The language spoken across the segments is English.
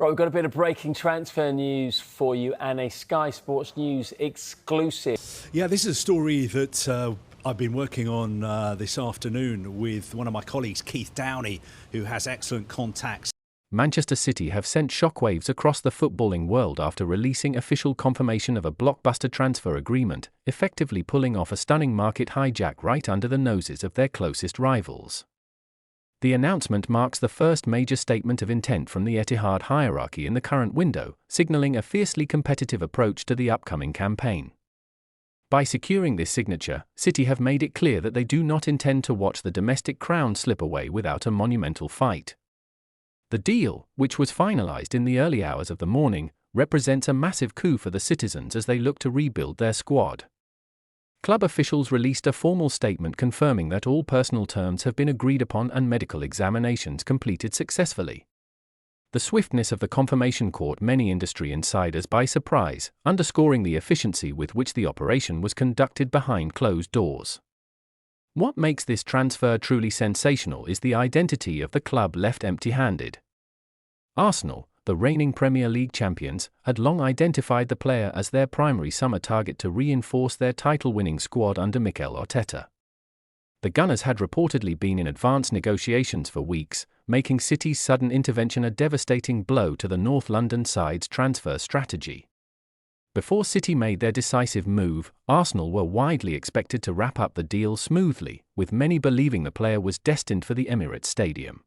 Right, we've got a bit of breaking transfer news for you and a Sky Sports News exclusive. Yeah, this is a story that I've been working on this afternoon with one of my colleagues, Keith Downey, who has excellent contacts. Manchester City have sent shockwaves across the footballing world after releasing official confirmation of a blockbuster transfer agreement, effectively pulling off a stunning market hijack right under the noses of their closest rivals. The announcement marks the first major statement of intent from the Etihad hierarchy in the current window, signalling a fiercely competitive approach to the upcoming campaign. By securing this signature, City have made it clear that they do not intend to watch the domestic crown slip away without a monumental fight. The deal, which was finalized in the early hours of the morning, represents a massive coup for the citizens as they look to rebuild their squad. Club officials released a formal statement confirming that all personal terms have been agreed upon and medical examinations completed successfully. The swiftness of the confirmation caught many industry insiders by surprise, underscoring the efficiency with which the operation was conducted behind closed doors. What makes this transfer truly sensational is the identity of the club left empty-handed. Arsenal, the reigning Premier League champions, had long identified the player as their primary summer target to reinforce their title-winning squad under Mikel Arteta. The Gunners had reportedly been in advanced negotiations for weeks, making City's sudden intervention a devastating blow to the North London side's transfer strategy. Before City made their decisive move, Arsenal were widely expected to wrap up the deal smoothly, with many believing the player was destined for the Emirates Stadium.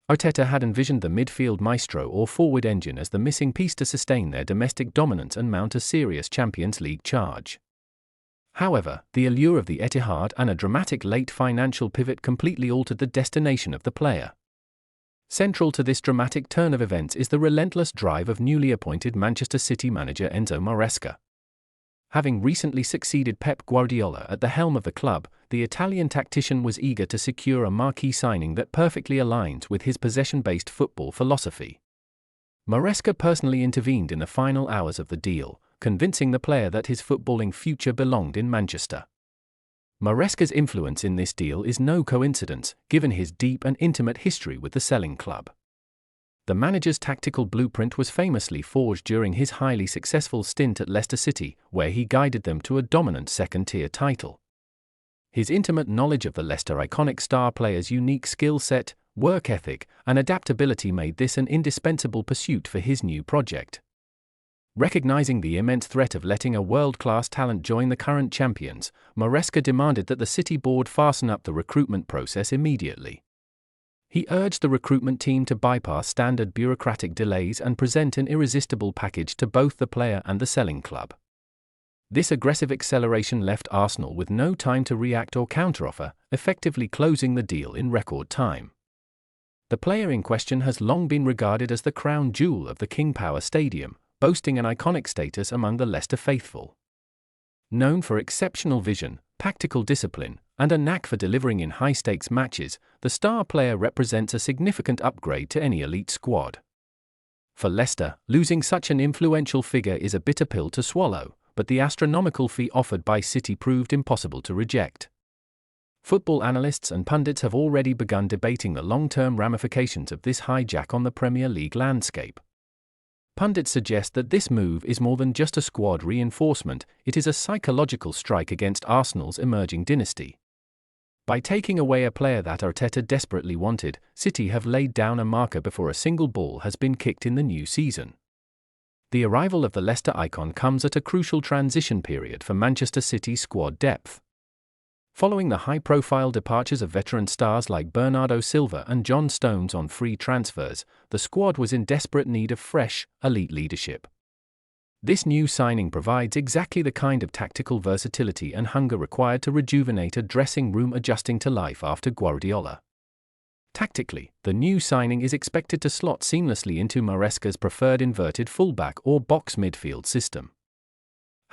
Arteta had envisioned the midfield maestro or forward engine as the missing piece to sustain their domestic dominance and mount a serious Champions League charge. However, the allure of the Etihad and a dramatic late financial pivot completely altered the destination of the player. Central to this dramatic turn of events is the relentless drive of newly appointed Manchester City manager Enzo Maresca. Having recently succeeded Pep Guardiola at the helm of the club, the Italian tactician was eager to secure a marquee signing that perfectly aligns with his possession-based football philosophy. Maresca personally intervened in the final hours of the deal, convincing the player that his footballing future belonged in Manchester. Maresca's influence in this deal is no coincidence, given his deep and intimate history with the selling club. The manager's tactical blueprint was famously forged during his highly successful stint at Leicester City, where he guided them to a dominant second-tier title. His intimate knowledge of the Leicester iconic star player's unique skill set, work ethic, and adaptability made this an indispensable pursuit for his new project. Recognizing the immense threat of letting a world-class talent join the current champions, Maresca demanded that the City board fasten up the recruitment process immediately. He urged the recruitment team to bypass standard bureaucratic delays and present an irresistible package to both the player and the selling club. This aggressive acceleration left Arsenal with no time to react or counteroffer, effectively closing the deal in record time. The player in question has long been regarded as the crown jewel of the King Power Stadium, boasting an iconic status among the Leicester faithful. Known for exceptional vision, tactical discipline, and a knack for delivering in high-stakes matches, the star player represents a significant upgrade to any elite squad. For Leicester, losing such an influential figure is a bitter pill to swallow, but the astronomical fee offered by City proved impossible to reject. Football analysts and pundits have already begun debating the long-term ramifications of this hijack on the Premier League landscape. Pundits suggest that this move is more than just a squad reinforcement, it is a psychological strike against Arsenal's emerging dynasty. By taking away a player that Arteta desperately wanted, City have laid down a marker before a single ball has been kicked in the new season. The arrival of the Leicester icon comes at a crucial transition period for Manchester City's squad depth. Following the high-profile departures of veteran stars like Bernardo Silva and John Stones on free transfers, the squad was in desperate need of fresh, elite leadership. This new signing provides exactly the kind of tactical versatility and hunger required to rejuvenate a dressing room adjusting to life after Guardiola. Tactically, the new signing is expected to slot seamlessly into Maresca's preferred inverted fullback or box midfield system.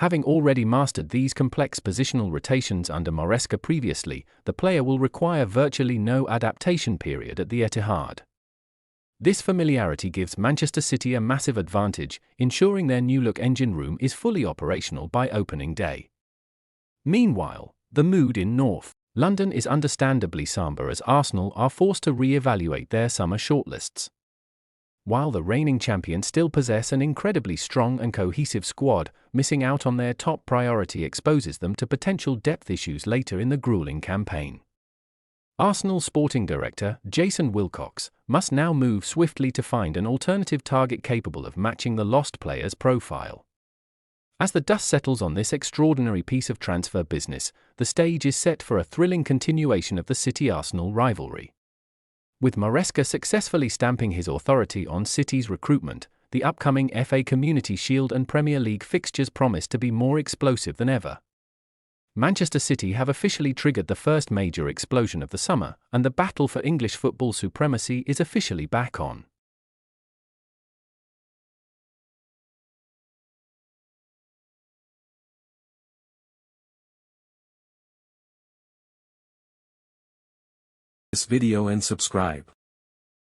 Having already mastered these complex positional rotations under Maresca previously, the player will require virtually no adaptation period at the Etihad. This familiarity gives Manchester City a massive advantage, ensuring their new-look engine room is fully operational by opening day. Meanwhile, the mood in North London is understandably somber as Arsenal are forced to re-evaluate their summer shortlists. While the reigning champions still possess an incredibly strong and cohesive squad, missing out on their top priority exposes them to potential depth issues later in the grueling campaign. Arsenal sporting director Jason Wilcox must now move swiftly to find an alternative target capable of matching the lost player's profile. As the dust settles on this extraordinary piece of transfer business, the stage is set for a thrilling continuation of the City-Arsenal rivalry. With Maresca successfully stamping his authority on City's recruitment, the upcoming FA Community Shield and Premier League fixtures promise to be more explosive than ever. Manchester City have officially triggered the first major explosion of the summer, and the battle for English football supremacy is officially back on. This video and subscribe.